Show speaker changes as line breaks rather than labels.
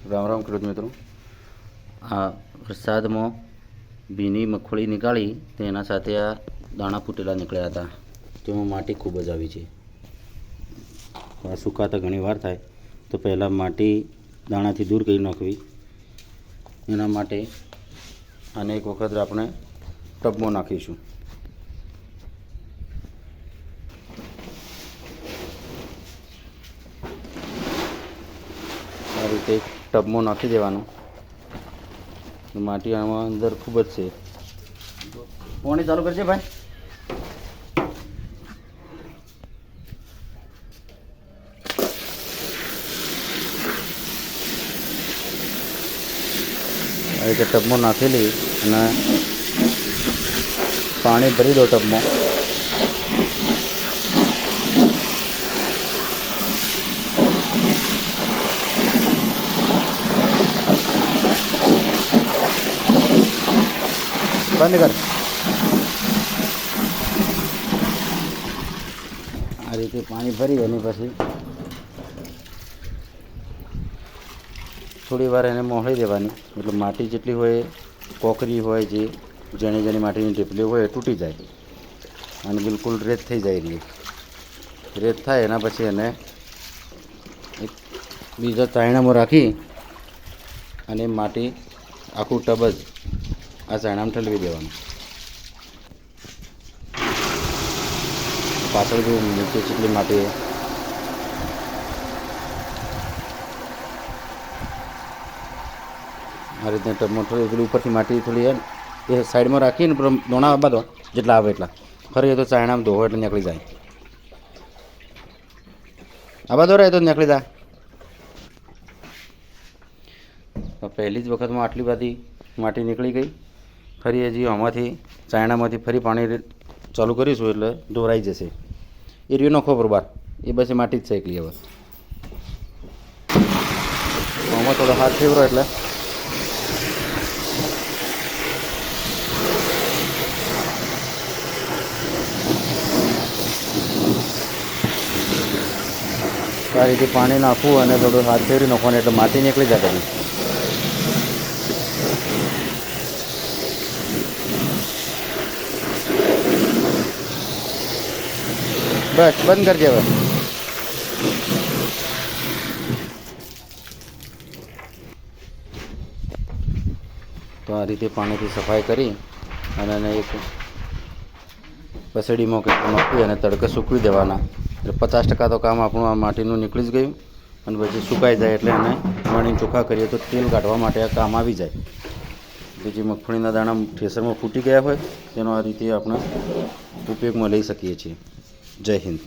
રામ રામ ખેડૂત મિત્રો. આ વરસાદમાં ભીની મગફળી નીકાળી તેના સાથે આ દાણા ફૂટેલા નીકળ્યા હતા. તેમાં માટી ખૂબ જ આવી છે. આ સુકાતા ઘણી વાર થાય તો પહેલાં માટી દાણાથી દૂર કરી નાખવી. એના માટે આને એક વખત આપણે ટબમાં નાખીશું. આ રીતે ટબમાં નાખી દેવાનું. માટી આમાં અંદર ખૂબ જ છે. પાણી ચાલુ કરજે ભાઈ. આ રીતે ટબમાં નાખેલી અને પાણી ભરી દો ટબમાં. બંધ કર. આ રીતે પાણી ભરી અને પછી થોડી વાર એને મોહળી દેવાની. એટલે માટી જેટલી હોય, કોકરી હોય, જે જેણી જેણી માટીની ટીપલી હોય એ તૂટી જાય અને બિલકુલ રેત થઈ જાય. રહી રેત થાય એના પછી એને એક બીજા ચાયણામાં રાખી અને માટી આખું ટબ જ આ ચાયણામાં ઠલવી દેવાનું. પાછળ જો નીચે જેટલી માટી આ રીતના ટબમાં થોડી પેલી ઉપરથી માટી થોડી એ સાઈડમાં રાખીને દોણા બાંધો જેટલા આવે એટલા. ફરી તો ચાયણામાં ધોવો એટલે નીકળી જાય. આ બધો રહે તો નીકળી જાય. પહેલી જ વખતમાં આટલી બધી માટી નીકળી ગઈ. ફરી હજી આમાંથી ચાયણામાંથી ફરી પાણી ચાલુ કરીશું એટલે ઢોરાઈ જશે. એ રહ્યો નખો બરોબર. એ પછી માટી જ છે એકલી. હવે આમાં થોડો હાથ ફેવરો એટલે આ રીતે પાણી નાખવું અને થોડું હાથ ફેરવી નાખવાનું એટલે માટી નીકળી જાય. તમે બસ બંધ કરજે હવે. તો આ રીતે પાણીથી સફાઈ કરી અને એને એક પસડીમાં મૂકી અને તડકે સૂકવી દેવાના. એટલે 50% તો કામ આપણું આ માટીનું નીકળી જ ગયું. અને પછી સુકાઈ જાય એટલે એને વણીને ચોખ્ખા કરીએ તો તેલ કાઢવા માટે આ કામ આવી જાય. જે મગફળીના દાણા થ્રેસરમાં ફૂટી ગયા હોય તેનો આ રીતે આપણે ઉપયોગમાં લઈ શકીએ છીએ. જય હિન્દ.